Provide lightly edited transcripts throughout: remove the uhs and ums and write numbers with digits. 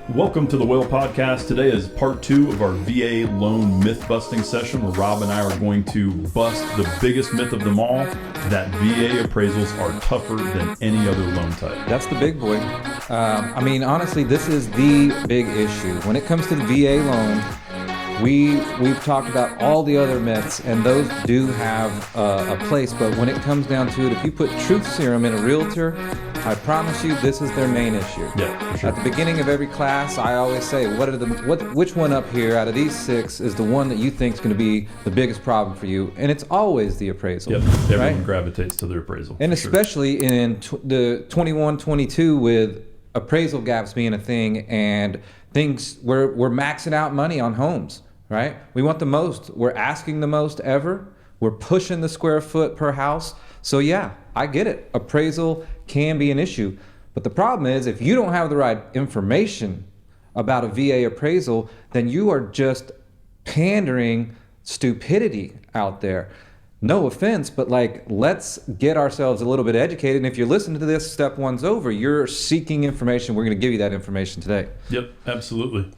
Welcome to the WAIL podcast. Today is part 2 of our VA loan myth busting session where Rob and I are going to bust the biggest myth of them all, that VA appraisals are tougher than any other loan type. That's the big boy. Honestly, this is the big issue. When it comes to the VA loan, we've talked about all the other myths, and those do have a place, but when it comes down to it, if you put truth serum in a realtor, I promise you, this is their main issue. Yeah, for sure. At the beginning of every class, I always say, which one up here out of these 6 is the one that you think is going to be the biggest problem for you? And it's always the appraisal. Yep, everyone right? gravitates to their appraisal. And especially in the 21-22 with appraisal gaps being a thing and things, we're maxing out money on homes, right? We want the most. We're asking the most ever. We're pushing the square foot per house. So yeah, I get it. Appraisal can be an issue. But the problem is if you don't have the right information about a VA appraisal, then you are just pandering stupidity out there. No offense, but let's get ourselves a little bit educated. And if you're listening to this, step 1's over. You're seeking information. We're going to give you that information today. Yep, absolutely.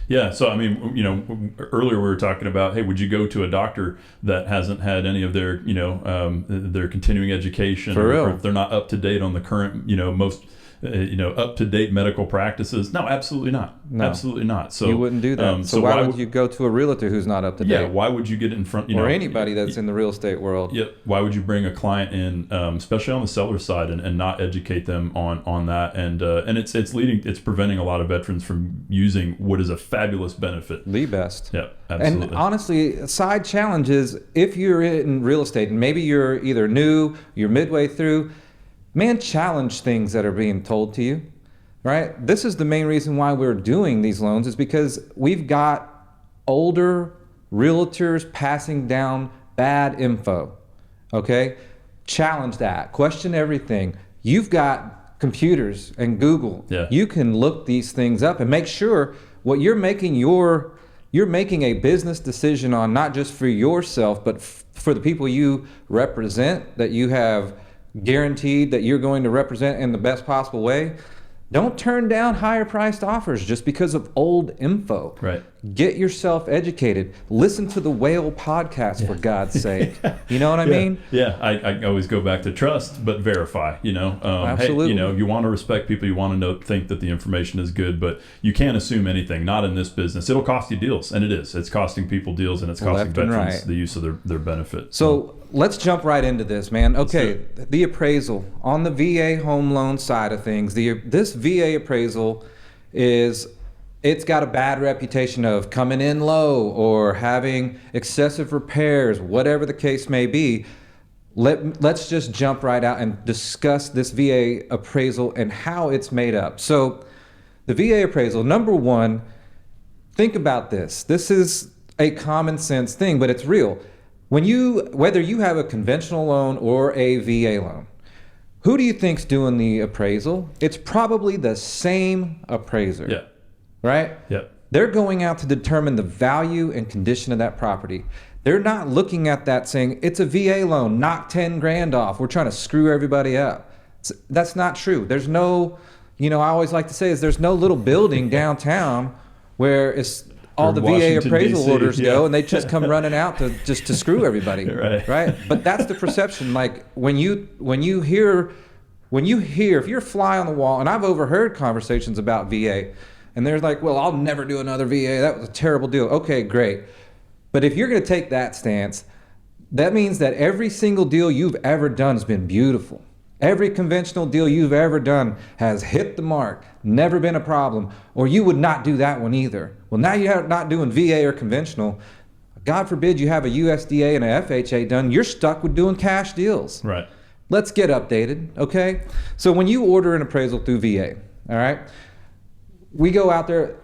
Yeah, so earlier we were talking about, hey, would you go to a doctor that hasn't had any of their, their continuing education, or if they're not up to date on the current, most, up to date medical practices? No, absolutely not. No. Absolutely not. So you wouldn't do that. So why would you go to a realtor who's not up to date? Yeah, why would you get in front, or anybody that's in the real estate world? Yep. Why would you bring a client in, especially on the seller side, and not educate them on that? And it's preventing a lot of veterans from using what is a fabulous benefit. The best. Yeah, absolutely. And honestly, a side challenge is if you're in real estate and maybe you're either new, you're midway through, man, challenge things that are being told to you, right? This is the main reason why we're doing these loans, is because we've got older realtors passing down bad info, okay? Challenge that, question everything. You've got computers and Google. Yeah. You can look these things up and make sure what you're making you're making a business decision on, not just for yourself, but for the people you represent, that you have guaranteed that you're going to represent in the best possible way. Don't turn down higher priced offers just because of old info. Right. Get yourself educated. Listen to the WAIL podcast, for God's sake. You know what I mean? Yeah, I always go back to trust, but verify, Absolutely. Hey, you want to respect people, you want to think that the information is good, but you can't assume anything, not in this business. It'll cost you deals, and it is. It's costing people deals, and it's costing veterans the use of their benefit. So let's jump right into this, man. Okay, the appraisal. On the VA home loan side of things, this VA appraisal it's got a bad reputation of coming in low or having excessive repairs, whatever the case may be. Let's just jump right out and discuss this VA appraisal and how it's made up. So the VA appraisal, number 1, think about this. This is a common sense thing, but it's real. Whether you have a conventional loan or a VA loan, who do you think's doing the appraisal? It's probably the same appraiser. Yeah. Right? Yep. They're going out to determine the value and condition of that property. They're not looking at that saying, it's a VA loan, knock 10 grand off. We're trying to screw everybody up. That's not true. There's no, I always like to say is there's no little building downtown where it's all the VA appraisal DC, orders go and they just come running out to screw everybody. Right. But that's the perception. Like when you hear, if you're a fly on the wall, and I've overheard conversations about VA, and they're like, well, I'll never do another VA. That was a terrible deal. Okay, great. But if you're going to take that stance, that means that every single deal you've ever done has been beautiful. Every conventional deal you've ever done has hit the mark, never been a problem, or you would not do that one either. Well, now you're not doing VA or conventional. God forbid you have a USDA and a FHA done. You're stuck with doing cash deals. Right. Let's get updated, okay? So when you order an appraisal through VA, all right, we go out there,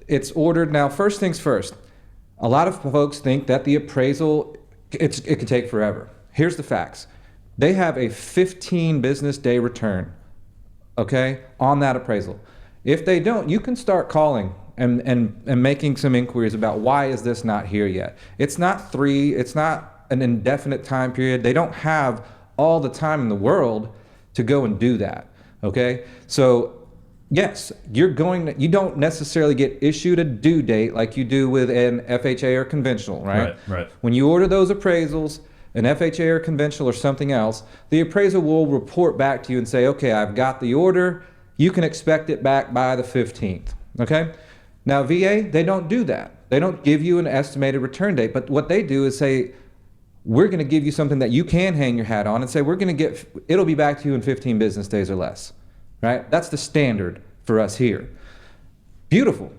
it's ordered. Now, first things first, a lot of folks think that the appraisal, it could take forever. Here's the facts. They have a 15 business day return, okay, on that appraisal. If they don't, you can start calling and making some inquiries about why is this not here yet. It's not an indefinite time period. They don't have all the time in the world to go and do that, okay? So Yes, you don't necessarily get issued a due date like you do with an FHA or conventional, right? Right. When you order those appraisals, an FHA or conventional or something else, the appraiser will report back to you and say, okay, I've got the order. You can expect it back by the 15th, okay? Now, VA, they don't do that. They don't give you an estimated return date, but what they do is say, we're going to give you something that you can hang your hat on and say, it'll be back to you in 15 business days or less, right? That's the standard for us here. Beautiful.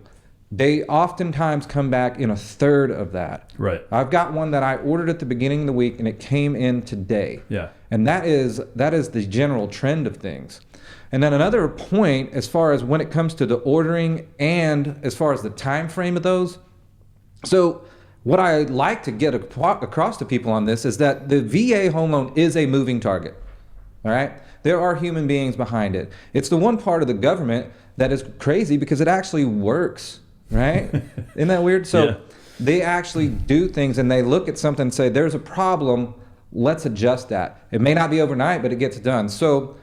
They oftentimes come back in a third of that. Right. I've got one that I ordered at the beginning of the week and it came in today. Yeah. And that is the general trend of things. And then another point, as far as when it comes to the ordering and as far as the time frame of those. So what I like to get across to people on this is that the VA home loan is a moving target. All right. There are human beings behind it. It's the one part of the government that is crazy because it actually works. Right? Isn't that weird? So yeah. They actually do things and they look at something and say, there's a problem, let's adjust that. It may not be overnight, but it gets done. So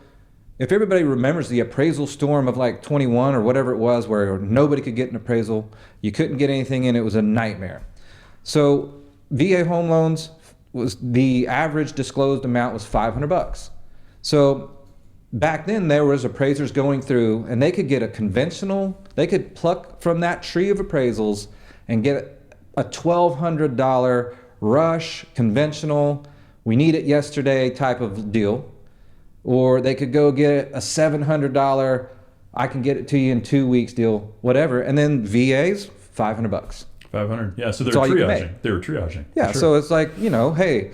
if everybody remembers the appraisal storm of like 21 or whatever it was, where nobody could get an appraisal, you couldn't get anything in, it was a nightmare. So VA home loans, the average disclosed amount was $500. So back then there was appraisers going through and they could get a conventional, they could pluck from that tree of appraisals and get a $1,200 rush conventional, we need it yesterday type of deal. Or they could go get a $700, I can get it to you in 2 weeks deal, whatever. And then VAs, $500. 500. Yeah, so they're triaging. They were triaging. Yeah, sure. So it's like, hey,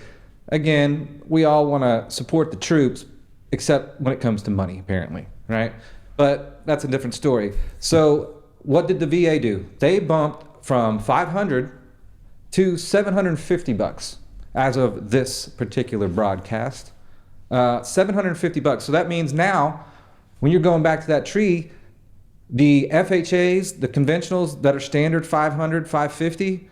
again, we all want to support the troops, except when it comes to money, apparently, right? But that's a different story. So what did the VA do? They bumped from $500 to $750 as of this particular broadcast. $750. So that means now, when you're going back to that tree, the FHAs, the conventionals that are standard $500, $550,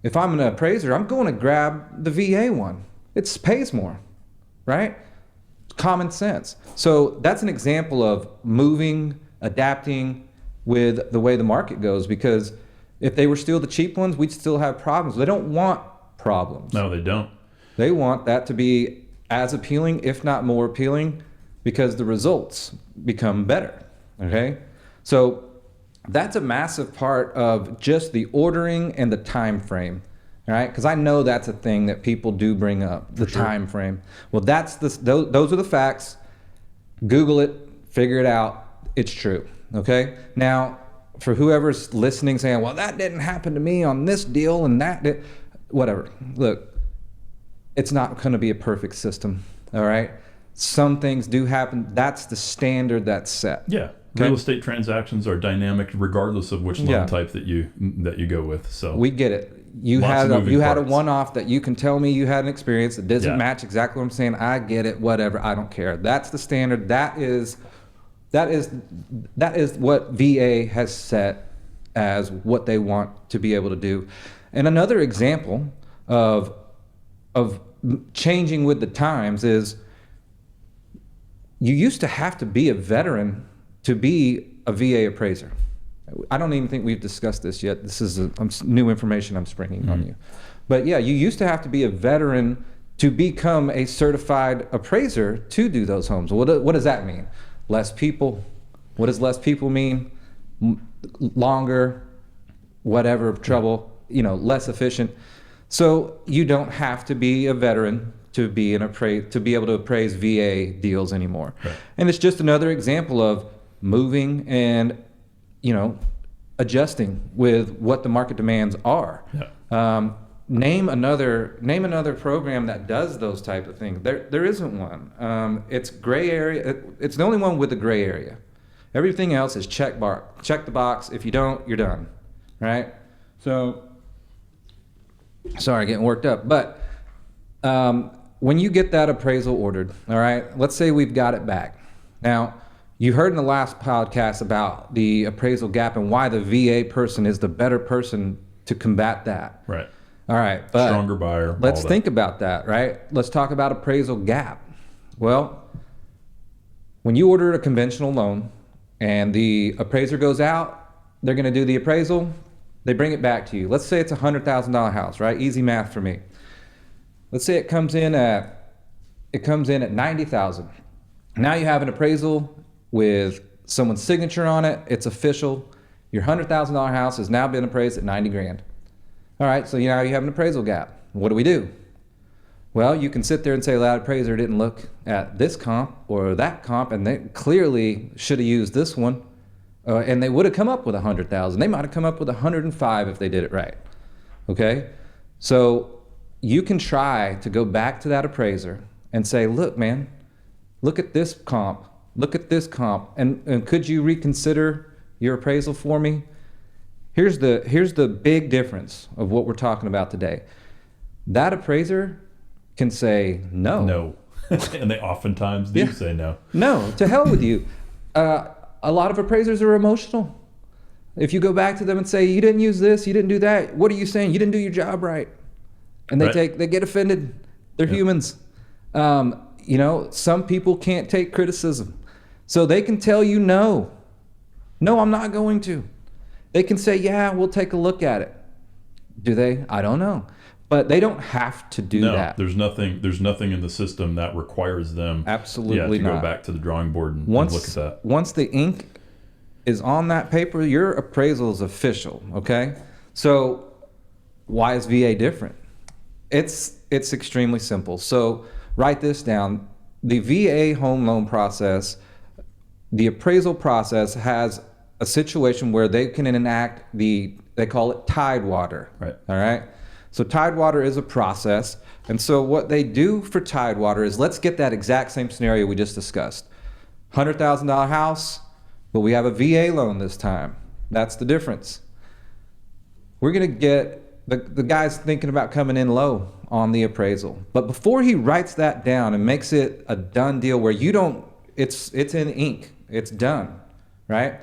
if I'm an appraiser, I'm going to grab the VA one. It pays more, right? Common sense. So that's an example of moving, adapting with the way the market goes, because if they were still the cheap ones, we'd still have problems. They don't want problems. No, they don't. They want that to be as appealing, if not more appealing, because the results become better, okay? So that's a massive part of just the ordering and the time frame. All right, because I know that's a thing that people do bring up, the time frame. Well, those are the facts. Google it, figure it out. It's true. Okay. Now, for whoever's listening, saying, "Well, that didn't happen to me on this deal, and that did," whatever. Look, it's not going to be a perfect system. All right. Some things do happen. That's the standard that's set. Yeah. Okay? Real estate transactions are dynamic regardless of which loan type that you go with. So we get it. You had a one-off that you can tell me you had an experience that doesn't match exactly what I'm saying. I get it. Whatever. I don't care. That's the standard. That is what VA has set as what they want to be able to do. And another example of changing with the times is you used to have to be a veteran to be a VA appraiser. I don't even think we've discussed this yet. This is new information I'm springing on you. But yeah, you used to have to be a veteran to become a certified appraiser to do those homes. What does that mean? Less people. What does less people mean? Longer, whatever, trouble, less efficient. So you don't have to be a veteran to be able to appraise VA deals anymore. Right. And it's just another example of moving and adjusting with what the market demands are. Yeah. Name another program that does those type of things. There isn't one. It's gray area. It's the only one with a gray area. Everything else is check the box. If you don't, you're done. Right? So, sorry, getting worked up. But when you get that appraisal ordered, all right, let's say we've got it back. Now, you heard in the last podcast about the appraisal gap and why the VA person is the better person to combat that. Right. All right. But stronger buyer. Let's think about that, right? Let's talk about appraisal gap. Well, when you order a conventional loan and the appraiser goes out, they're going to do the appraisal, they bring it back to you. Let's say it's a $100,000 house, right? Easy math for me. Let's say it comes in at $90,000. Now you have an appraisal with someone's signature on it. It's official. Your $100,000 house has now been appraised at 90 grand. All right, so now you have an appraisal gap. What do we do? Well, you can sit there and say, well, that appraiser didn't look at this comp or that comp, and they clearly should have used this one, and they would have come up with 100,000. They might have come up with 105 if they did it right. Okay, so you can try to go back to that appraiser and say, look, man, look at this comp, look at this comp, and could you reconsider your appraisal for me? Here's the big difference of what we're talking about today. That appraiser can say no. No. And they oftentimes do say no. No, to hell with you. A lot of appraisers are emotional. If you go back to them and say, you didn't use this, you didn't do that, what are you saying? You didn't do your job right. And they get offended. They're humans. You know, some people can't take criticism. So they can tell you no. No, I'm not going to. They can say, yeah, we'll take a look at it. Do they? I don't know. But they don't have to do that. There's nothing in the system that requires them absolutely to not. Go back to the drawing board and look at that. Once the ink is on that paper, your appraisal is official, okay? So why is VA different? It's extremely simple. So write this down. The VA home loan process, the appraisal process has a situation where they can enact they call it Tidewater. Right. All right. So Tidewater is a process. And so what they do for Tidewater is, let's get that exact same scenario we just discussed. $100,000 house, but we have a VA loan this time. That's the difference. We're going to get the guy's thinking about coming in low on the appraisal. But before he writes that down and makes it a done deal where it's in ink, it's done, right?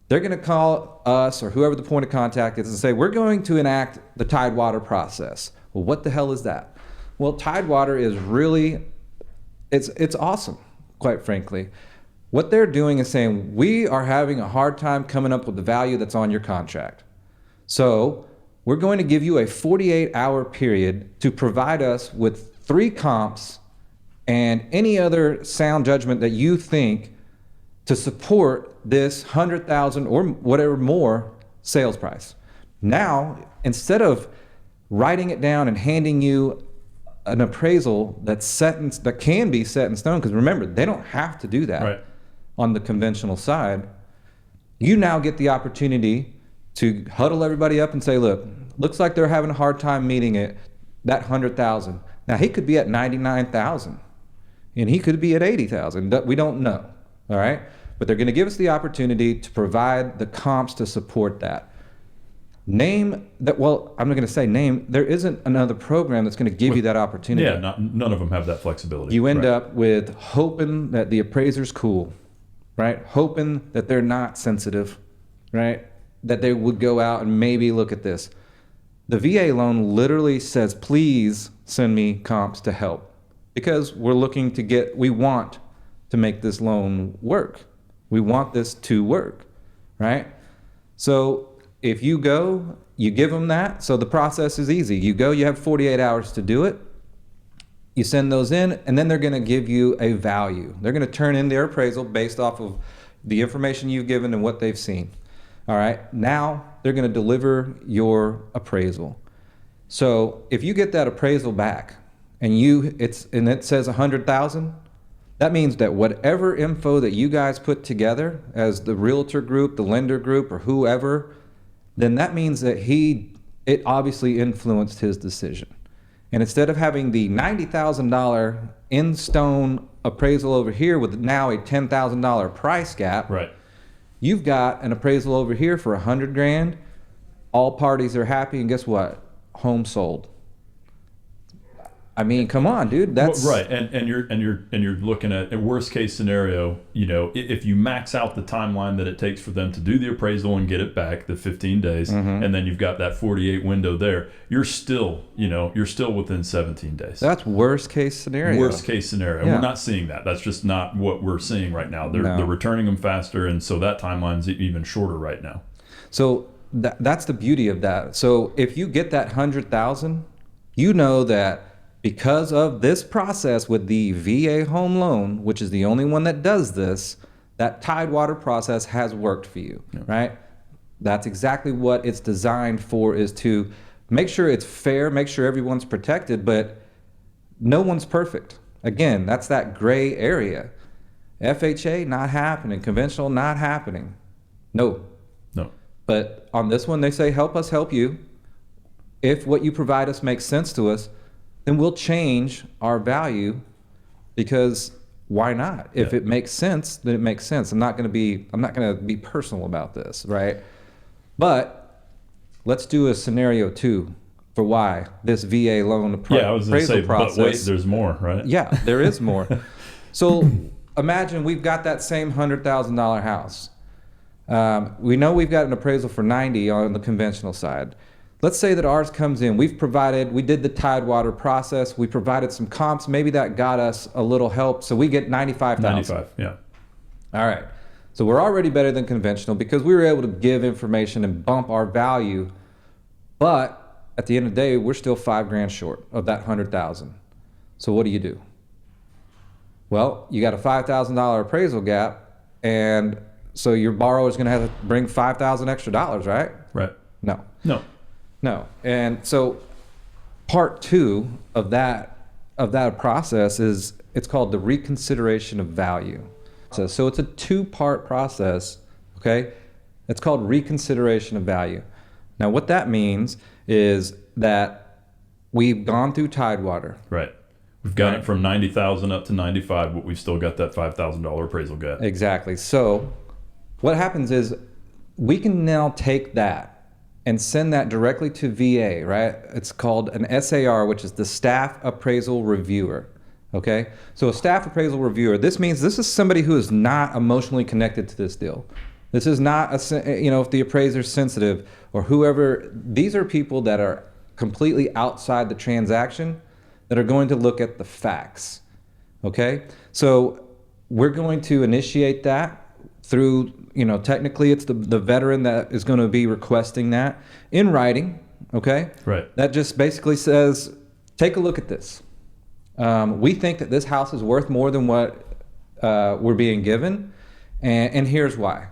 They're going to call us or whoever the point of contact is and say, we're going to enact the Tidewater process. Well, what the hell is that? Well, Tidewater is really, it's awesome, quite frankly. What they're doing is saying, we are having a hard time coming up with the value that's on your contract. So we're going to give you a 48-hour period to provide us with 3 comps and any other sound judgment that you think to support this 100,000 or whatever more sales price. Now, instead of writing it down and handing you an appraisal that can be set in stone, because remember, they don't have to do that on the conventional side, you now get the opportunity to huddle everybody up and say, look, looks like they're having a hard time meeting it, that 100,000. Now, he could be at 99,000, and he could be at 80,000. We don't know. All right, but they're going to give us the opportunity to provide the comps to support that. Name that. Well, I'm not going to say name. There isn't another program that's going to give you that opportunity. Yeah, none of them have that flexibility. You end up with hoping that the appraiser's cool, right? Hoping that they're not sensitive, right? That they would go out and maybe look at this. The VA loan literally says, please send me comps to help, because we want to make this loan work. We want this to work, right? So if you go, you give them that. So the process is easy. You go, you have 48 hours to do it. You send those in, and then they're going to give you a value. They're going to turn in their appraisal based off of the information you've given and what they've seen. All right. Now they're going to deliver your appraisal. So if you get that appraisal back and it says 100,000, that means that whatever info that you guys put together as the realtor group, the lender group, or whoever, then that means that it obviously influenced his decision. And instead of having the $90,000 in stone appraisal over here with now a $10,000 price gap, right, you've got an appraisal over here for 100 grand. All parties are happy, and guess what? Home sold. I mean, come on, dude. That's right. And you're looking at a worst case scenario. You know, if you max out the timeline that it takes for them to do the appraisal and get it back, the 15 days, and then you've got that 48 window there, you're still within 17 days. That's worst case scenario. Worst case scenario. Yeah. We're not seeing that. That's just not what we're seeing right now. They're returning them faster, and so that timeline's even shorter right now. So that's the beauty of that. So if you get that 100,000, you know that because of this process with the VA home loan, which is the only one that does this, that Tidewater process has worked for you, right? That's exactly what it's designed for, is to make sure it's fair, make sure everyone's protected, but no one's perfect. Again, that's that gray area. FHA, not happening. Conventional, not happening. No. But on this one, they say, help us help you. If what you provide us makes sense to us, then we'll change our value, because why not? If it makes sense, then it makes sense. I'm not going to be personal about this, right? But let's do a scenario 2 for why this VA loan appraisal process. But wait, there's more, right? Yeah, there is more. So imagine we've got that same $100,000 house. We know we've got an appraisal for 90 on the conventional side. Let's say that ours comes in. We did the Tidewater process. We provided some comps. Maybe that got us a little help. So we get 95,000. 95, yeah. All right. So we're already better than conventional because we were able to give information and bump our value. But at the end of the day, we're still $5,000 short of that 100,000. So what do? Well, you got a $5,000 appraisal gap, and so your borrower is going to have to bring $5,000 extra dollars, right? Right. No. And so part 2 of that process is, it's called the reconsideration of value. So it's a 2-part process, okay? It's called reconsideration of value. Now what that means is that we've gone through Tidewater. Right. We've got it from 90,000 up to 95, but we've still got that $5,000 appraisal gap. Exactly. So what happens is we can now take that and send that directly to VA, right? It's called an SAR, which is the Staff Appraisal Reviewer, okay? So a Staff Appraisal Reviewer, this means this is somebody who is not emotionally connected to this deal. This is not, if the appraiser's sensitive or whoever, these are people that are completely outside the transaction that are going to look at the facts, okay? So we're going to initiate that through, technically it's the veteran that is going to be requesting that in writing, okay? Right. That just basically says, take a look at this. We think that this house is worth more than what we're being given, and here's why.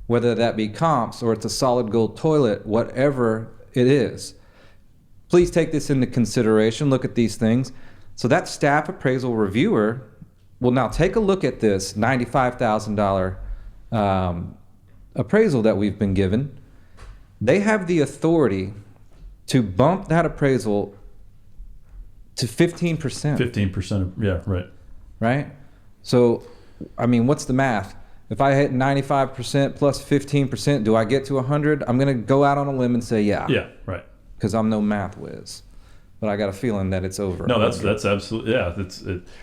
Whether that be comps or it's a solid gold toilet, whatever it is, please take this into consideration, look at these things. So that Staff Appraisal Reviewer will now take a look at this $95,000 appraisal that we've been given. They have the authority to bump that appraisal to 15%. 15%, yeah, right. Right? So, what's the math? If I hit 95% plus 15%, do I get to 100? I'm going to go out on a limb and say, yeah. Yeah, right. Because I'm no math whiz. But I got a feeling that it's over. No, that's absolutely, yeah.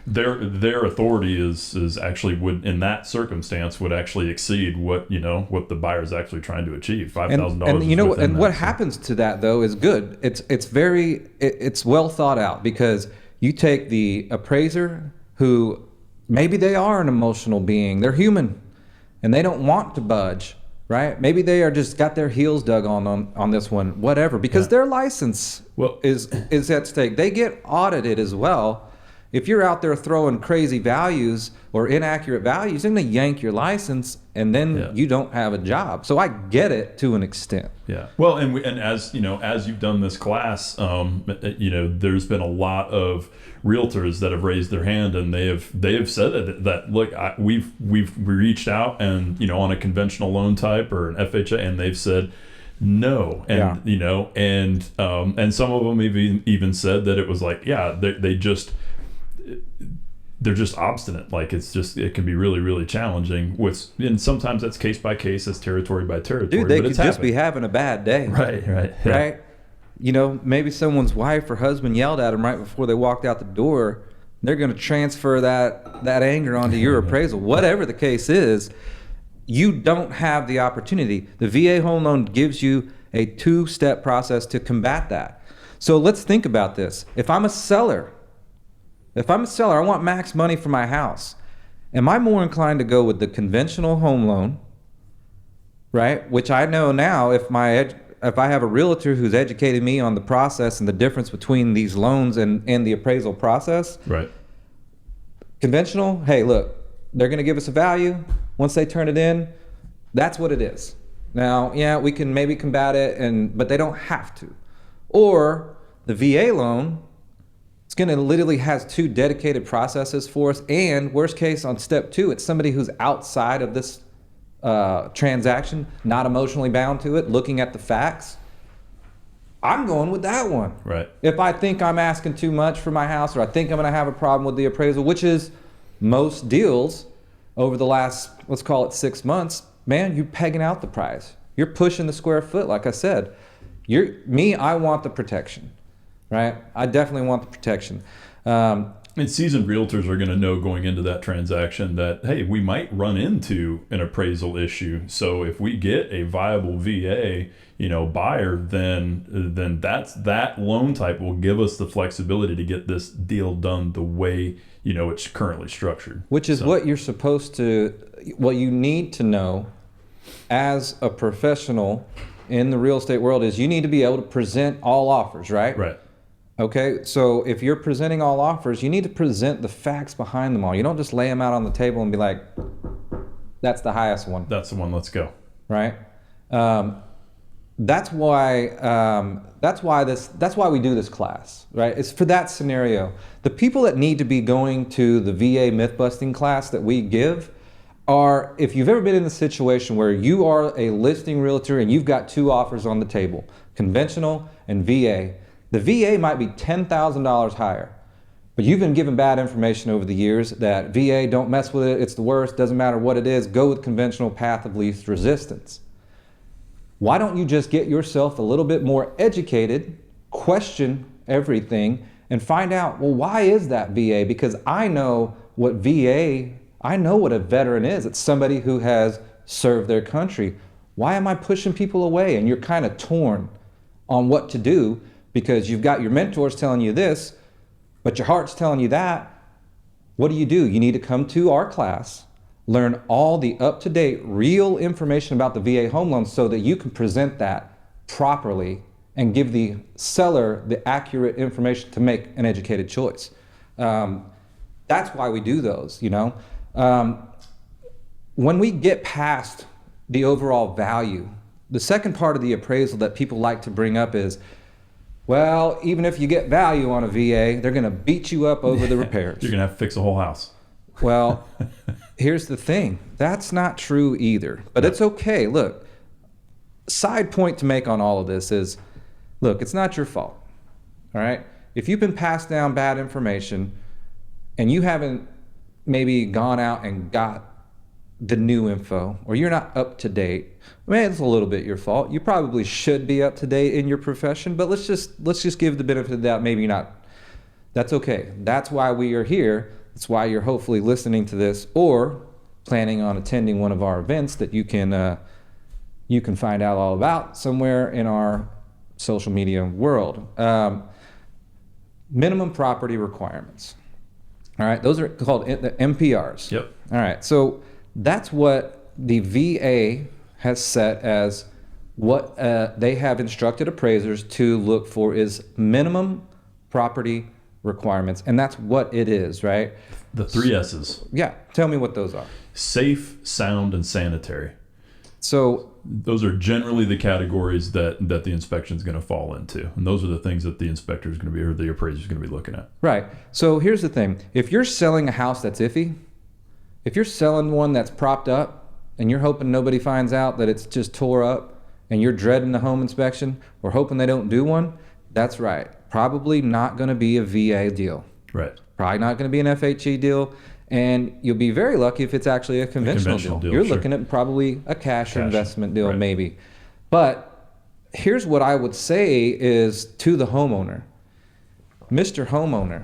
Their authority is actually would, in that circumstance, would actually exceed what the buyer's actually trying to achieve. $5,000. And what happens to that though is good. It's well thought out, because you take the appraiser who maybe they are an emotional being, they're human, and they don't want to budge. Right? Maybe they are just got their heels dug on this one, whatever, because their license is at stake. They get audited as well. If you're out there throwing crazy values or inaccurate values, they're going to yank your license, and then you don't have a job. So I get it to an extent. Yeah. Well, and as you've done this class, there's been a lot of realtors that have raised their hand, and they have said that look, we've reached out and on a conventional loan type or an FHA, and they've said no, and and some of them even said that it was like they're just obstinate. Like it can be really, really challenging and sometimes that's case by case, it's territory by territory. Dude, they could just be having a bad day. Right. Right. you know, maybe someone's wife or husband yelled at them right before they walked out the door. They're going to transfer that anger onto your appraisal. Whatever the case is, you don't have the opportunity. The VA home loan gives you a 2-step process to combat that. So let's think about this. If I'm a seller, I want max money for my house. Am I more inclined to go with the conventional home loan, right? Which I know now, if I have a realtor who's educated me on the process and the difference between these loans and the appraisal process. Right. Conventional, hey, look, they're going to give us a value. Once they turn it in, that's what it is. Now, yeah, we can maybe combat it, but they don't have to. Or the VA loan, it's going to literally has 2 dedicated processes for us. And worst case on step 2, it's somebody who's outside of this transaction, not emotionally bound to it, looking at the facts. I'm going with that one. Right. If I think I'm asking too much for my house, or I think I'm going to have a problem with the appraisal, which is most deals over the last, let's call it 6 months, man, you're pegging out the price. You're pushing the square foot, like I said. I want the protection, right? I definitely want the protection. And seasoned realtors are going to know going into that transaction that, hey, we might run into an appraisal issue. So if we get a viable VA, buyer, then that loan type will give us the flexibility to get this deal done the way, it's currently structured. Which is what you're supposed to, what you need to know as a professional in the real estate world is you need to be able to present all offers, right? Right. Okay, so if you're presenting all offers, you need to present the facts behind them all. You don't just lay them out on the table and be like, that's the highest one. That's the one, let's go. Right? That's why we do this class, right? It's for that scenario. The people that need to be going to the VA myth-busting class that we give are, if you've ever been in the situation where you are a listing realtor and you've got 2 offers on the table, conventional and VA. The VA might be $10,000 higher, but you've been given bad information over the years that VA, don't mess with it, it's the worst, doesn't matter what it is, go with conventional path of least resistance. Why don't you just get yourself a little bit more educated, question everything, and find out, well, why is that VA? Because I know what a veteran is. It's somebody who has served their country. Why am I pushing people away? And you're kind of torn on what to do because you've got your mentors telling you this, but your heart's telling you that. What do? You need to come to our class, learn all the up-to-date real information about the VA home loan so that you can present that properly and give the seller the accurate information to make an educated choice. That's why we do those, When we get past the overall value, the second part of the appraisal that people like to bring up is, well, even if you get value on a VA, they're going to beat you up over the repairs. You're going to have to fix a whole house. Well, here's the thing. That's not true either. But it's okay. Look, side point to make on all of this is, look, it's not your fault. All right? If you've been passed down bad information and you haven't maybe gone out and got the new info, or you're not up to date, man, it's a little bit your fault. You probably should be up to date in your profession, but let's just give the benefit of that. Maybe not. That's okay. That's why we are here. That's why you're hopefully listening to this or planning on attending one of our events that you can find out all about somewhere in our social media world. Minimum property requirements. All right, those are called the MPRs. Yep. All right, so that's what the VA has set as what they have instructed appraisers to look for is minimum property requirements, and that's what it is, right? The 3 S's. Yeah, tell me what those are. Safe, sound, and sanitary. So those are generally the categories that the inspection is going to fall into, and those are the things that the inspector is going to be, or the appraiser is going to be looking at. Right. So here's the thing: if you're selling a house that's iffy, if you're selling one that's propped up, and you're hoping nobody finds out that it's just tore up, and you're dreading the home inspection or hoping they don't do one, that's right. Probably not going to be a VA deal. Right. Probably not going to be an FHE deal. And you'll be very lucky if it's actually a conventional deal. You're looking at probably a cash or investment deal, maybe. But here's what I would say is to the homeowner. Mr. Homeowner,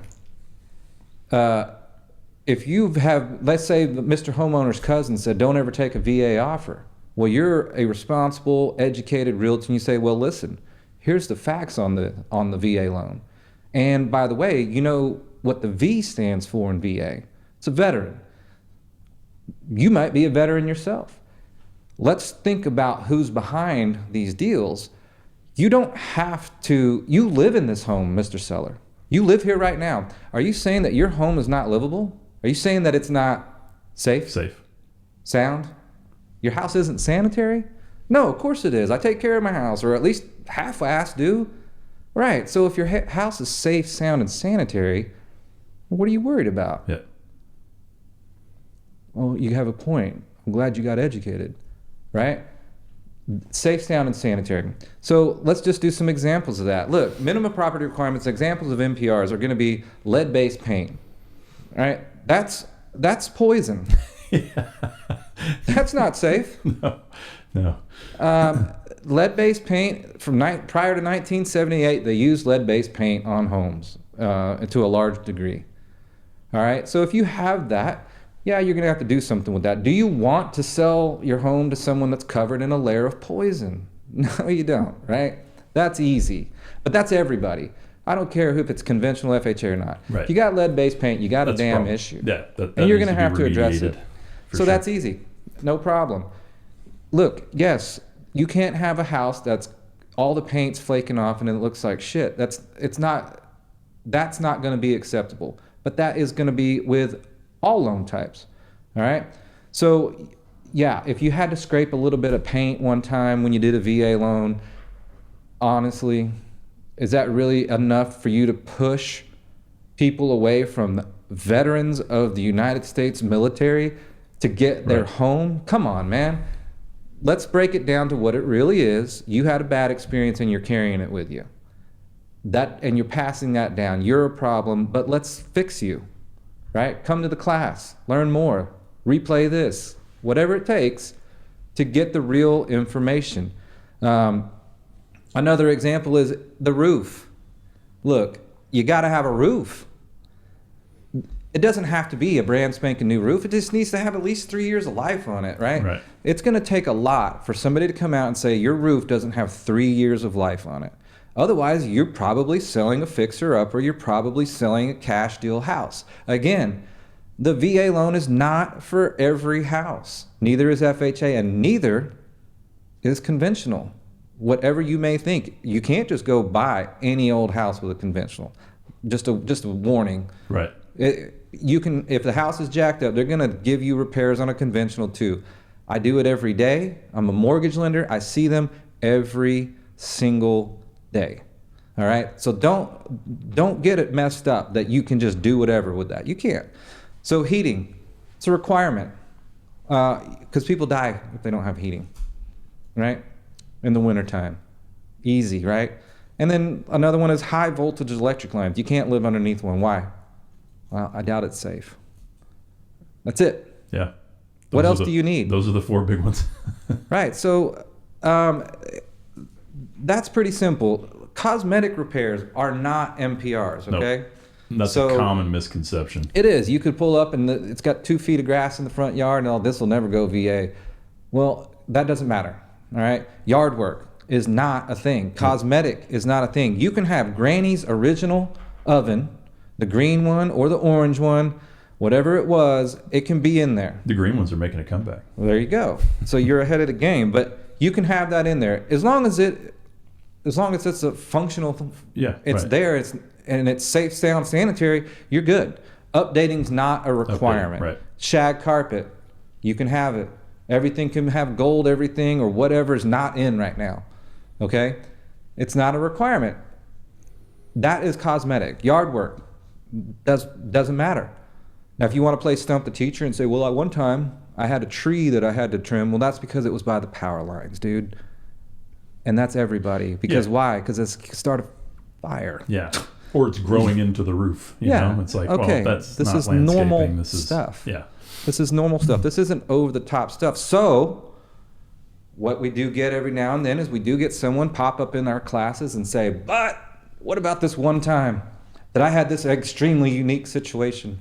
if you have, let's say Mr. Homeowner's cousin said, don't ever take a VA offer. Well, you're a responsible, educated realtor, and you say, well, listen, here's the facts on the VA loan. And by the way, you know what the V stands for in VA? It's a veteran. You might be a veteran yourself. Let's think about who's behind these deals. You don't have to, you live in this home, Mr. Seller. You live here right now. Are you saying that your home is not livable? Are you saying that it's not safe? Safe. Sound? Your house isn't sanitary? No, of course it is. I take care of my house, or at least half-assed do. Right, so if your house is safe, sound, and sanitary, what are you worried about? Yeah. Well, you have a point. I'm glad you got educated, right? Safe, sound, and sanitary. So let's just do some examples of that. Look, minimum property requirements, examples of MPRs are going to be lead-based paint, right? That's poison. Yeah. That's not safe. No. Lead-based paint, prior to 1978, they used lead-based paint on homes to a large degree. All right, so if you have that, yeah, you're gonna have to do something with that. Do you want to sell your home to someone that's covered in a layer of poison? No, you don't, right? That's easy, but that's everybody. I don't care if it's conventional FHA or not. Right. If you got lead-based paint, you got a damn issue. Yeah, that and you're gonna have to address it. So sure. That's easy, no problem. Look, yes, you can't have a house that's all the paint's flaking off and it looks like shit. That's not going to be acceptable. But that is going to be with all loan types. All right. So yeah, if you had to scrape a little bit of paint one time when you did a VA loan, honestly, is that really enough for you to push people away from veterans of the United States military to get their home? Come on, man. Let's break it down to what it really is. You had a bad experience and you're carrying it with you. And you're passing that down. You're a problem, but let's fix you, right? Come to the class, learn more, replay this, whatever it takes to get the real information. Another example is the roof. Look, you got to have a roof. It doesn't have to be a brand spanking new roof. It just needs to have at least 3 years of life on it, right? Right. It's going to take a lot for somebody to come out and say your roof doesn't have 3 years of life on it. Otherwise, you're probably selling a fixer-up or you're probably selling a cash deal house. Again, the VA loan is not for every house. Neither is FHA and neither is conventional. Whatever you may think, you can't just go buy any old house with a conventional. Just a warning. Right. You can, if the house is jacked up, they're going to give you repairs on a conventional too. I do it every day. I'm a mortgage lender. I see them every single day. All right. So don't get it messed up that you can just do whatever with that. You can't. So heating, it's a requirement because people die if they don't have heating, right? In the wintertime. Easy, right? And then another one is high voltage electric lines. You can't live underneath one. Why? Well, I doubt it's safe. That's it. Yeah. What else do you need? Those are the 4 big ones. Right. So that's pretty simple. Cosmetic repairs are not MPRs, okay? Nope. That's a common misconception. It is. You could pull up and it's got 2 feet of grass in the front yard and this will never go VA. Well, that doesn't matter, all right? Yard work is not a thing. Cosmetic is not a thing. You can have Granny's original oven, the green one or the orange one, whatever it was, it can be in there. The green ones are making a comeback. Well, there you go. So you're ahead of the game, but you can have that in there as long as it's a functional. Yeah, it's there. It's safe, sound, sanitary. You're good. Updating's not a requirement. Right. Shag carpet, you can have it. Everything can have gold, everything or whatever's not in right now. Okay, it's not a requirement. That is cosmetic. Yard work doesn't matter. Now, if you want to play stump the teacher and say, well, at one time I had a tree that I had to trim, well, that's because it was by the power lines, dude. And that's everybody. Because why? Because it's started fire. Yeah. Or it's growing into the roof. You know? It's like, okay, well, that's this not is landscaping. normal this is stuff. Yeah. This is normal stuff. This isn't over the top stuff. So what we do get every now and then is we do get someone pop up in our classes and say, but what about this one time that I had this extremely unique situation?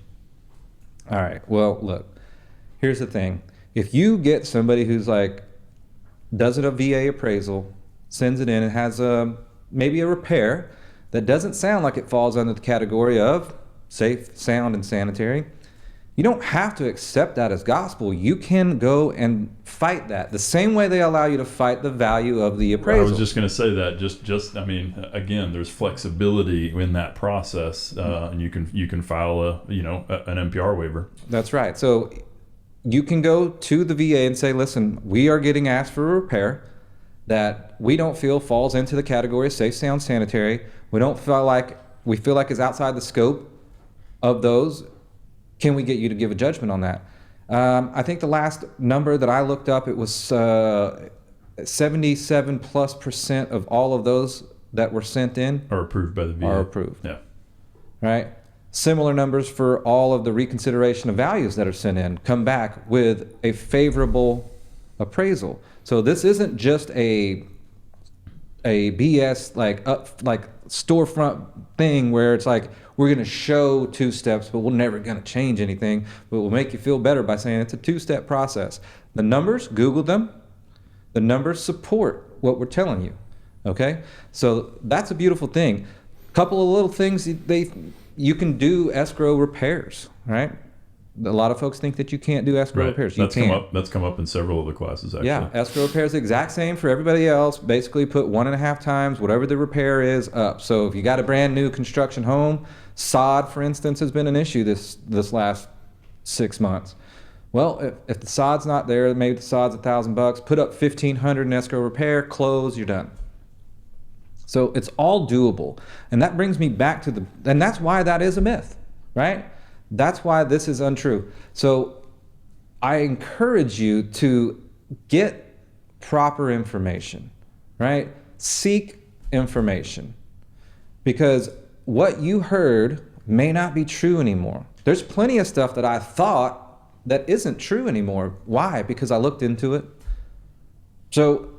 All right, well, look, here's the thing. If you get somebody who's like, does it a VA appraisal, sends it in, and has maybe a repair that doesn't sound like it falls under the category of safe, sound, and sanitary, you don't have to accept that as gospel. You can go and fight that the same way they allow you to fight the value of the appraisal. I was just going to say that. I mean, again, there's flexibility in that process, and you can file an NPR waiver. That's right. So you can go to the VA and say, listen, we are getting asked for a repair that we don't feel falls into the category of safe, sound, sanitary. We feel like is outside the scope of those. Can we get you to give a judgment on that? I think the last number that I looked up, it was 77+% of all of those that were sent in are approved by the VA. Are approved. Yeah. Right? Similar numbers for all of the reconsideration of values that are sent in come back with a favorable appraisal. So this isn't just a BS like storefront thing where it's like we're going to show 2 steps, but we're never going to change anything. But we'll make you feel better by saying it's a 2-step process. The numbers, Google them. The numbers support what we're telling you. Okay, so that's a beautiful thing. A couple of little things you can do escrow repairs, right? A lot of folks think that you can't do escrow repairs. You can. That's come up in several of the classes, actually. Yeah, escrow repairs the exact same for everybody else. Basically put 1.5 times whatever the repair is up. So if you got a brand new construction home, sod, for instance, has been an issue this last 6 months. Well, if the sod's not there, maybe the sod's $1,000, put up $1,500 in escrow repair, close, you're done. So it's all doable. And that brings me back to and that's why that is a myth, right? That's why this is untrue. So I encourage you to get proper information, right? Seek information, because what you heard may not be true anymore. There's plenty of stuff that I thought that isn't true anymore. Why? Because I looked into it. So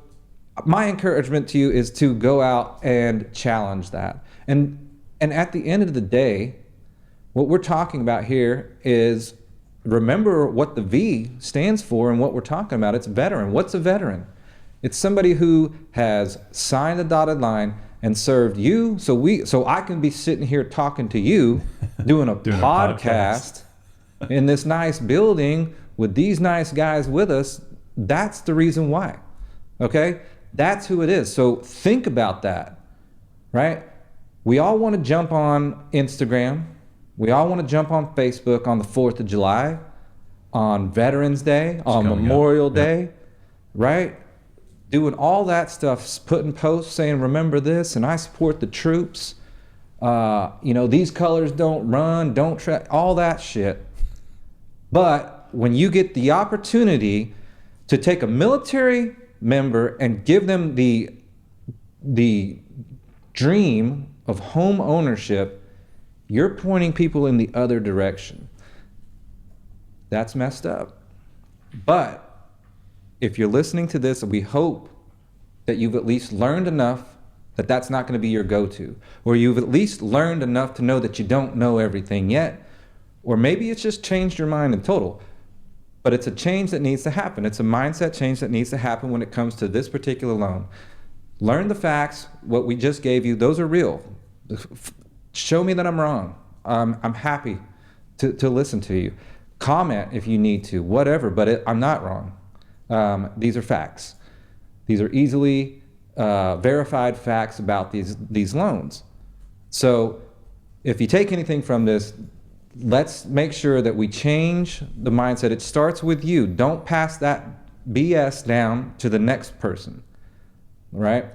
my encouragement to you is to go out and challenge that. And at the end of the day, what we're talking about here is, remember what the V stands for and what we're talking about. It's veteran. What's a veteran? It's somebody who has signed the dotted line and served you. So I can be sitting here talking to you, doing a podcast in this nice building with these nice guys with us. That's the reason why. Okay? That's who it is. So think about that, right? We all want to jump on Instagram. We all want to jump on Facebook on the 4th of July, on Veterans Day, on Memorial Day, right? Doing all that stuff, putting posts saying, remember this, and I support the troops. These colors don't run, don't track, all that shit. But when you get the opportunity to take a military member and give them the dream of home ownership, you're pointing people in the other direction. That's messed up. But if you're listening to this, we hope that you've at least learned enough that that's not going to be your go-to, or you've at least learned enough to know that you don't know everything yet, or maybe it's just changed your mind in total. But it's a change that needs to happen. It's a mindset change that needs to happen when it comes to this particular loan. Learn the facts. What we just gave you, those are real. Show me that I'm wrong. I'm happy to listen to you. Comment if you need to, whatever, but I'm not wrong. These are facts. These are easily verified facts about these loans. So if you take anything from this, let's make sure that we change the mindset. It starts with you. Don't pass that BS down to the next person, right?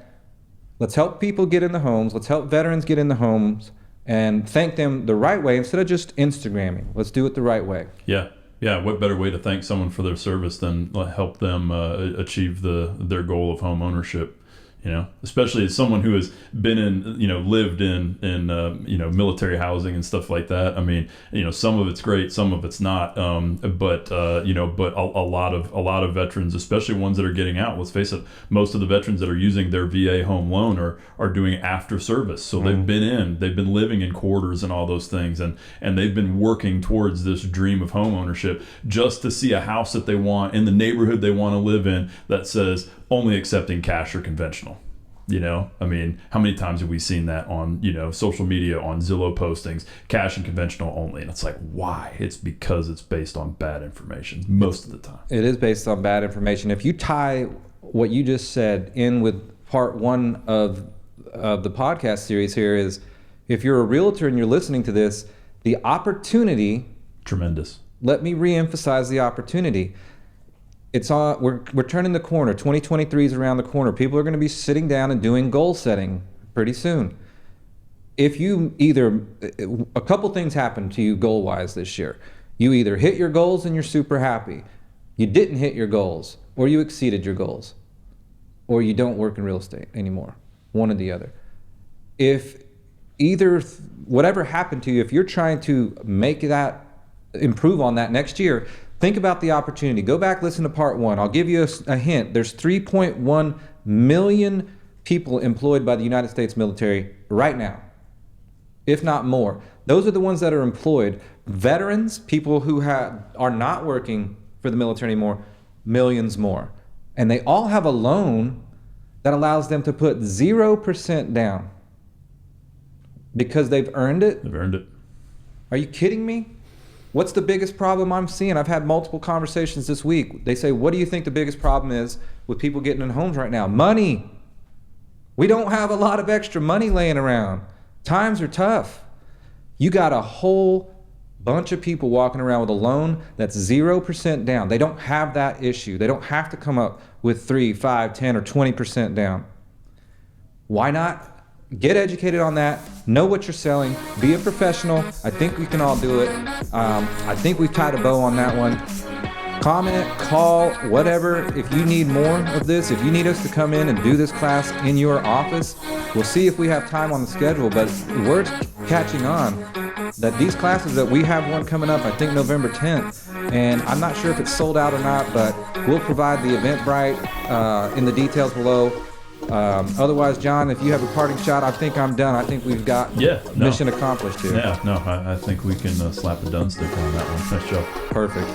Let's help people get in the homes. Let's help veterans get in the homes and thank them the right way instead of just Instagramming. Let's do it the right way. Yeah. What better way to thank someone for their service than help them achieve their goal of home ownership? especially as someone who has been in, lived in military housing and stuff like that. I mean, some of it's great, some of it's not. But a lot of veterans, especially ones that are getting out, let's face it, most of the veterans that are using their VA home loan are doing after service. So they've been living in quarters and all those things. And they've been working towards this dream of home ownership just to see a house that they want in the neighborhood they want to live in that says only accepting cash or conventional. I mean, how many times have we seen that on, social media, on Zillow postings, cash and conventional only? And it's like, why? It's because it's based on bad information most of the time. It is based on bad information. If you tie what you just said in with part one of the podcast series here is, if you're a realtor and you're listening to this, the opportunity. Tremendous. Let me reemphasize the opportunity. It's on. We're turning the corner. 2023 is around the corner. People are going to be sitting down and doing goal setting pretty soon. If you a couple things happen to you goal wise this year. You either hit your goals and you're super happy, you didn't hit your goals, or you exceeded your goals, or you don't work in real estate anymore. One or the other. If whatever happened to you, if you're trying to improve on that next year, think about the opportunity. Go back, listen to part one. I'll give you a hint. There's 3.1 million people employed by the United States military right now, if not more. Those are the ones that are employed. Veterans, people who are not working for the military anymore, millions more. And they all have a loan that allows them to put 0% down because they've earned it. They've earned it. Are you kidding me? What's the biggest problem I'm seeing? I've had multiple conversations this week. They say, what do you think the biggest problem is with people getting in homes right now? Money. We don't have a lot of extra money laying around. Times are tough. You got a whole bunch of people walking around with a loan that's 0% down. They don't have that issue. They don't have to come up with 3, 5, 10, or 20% down. Why not? Get educated on that. Know what you're selling. Be a professional. I think we can all do it. I think we've tied a bow on that one. Comment, call, whatever. If you need more of this, if you need us to come in and do this class in your office, we'll see if we have time on the schedule. But word's catching on that these classes, that we have one coming up, I think November 10th. And I'm not sure if it's sold out or not, but we'll provide the Eventbrite in the details below. Otherwise, John, if you have a parting shot, I think I'm done. I think we've got mission accomplished here. Yeah, no, I think we can slap a done stick on that one. Nice job. Perfect.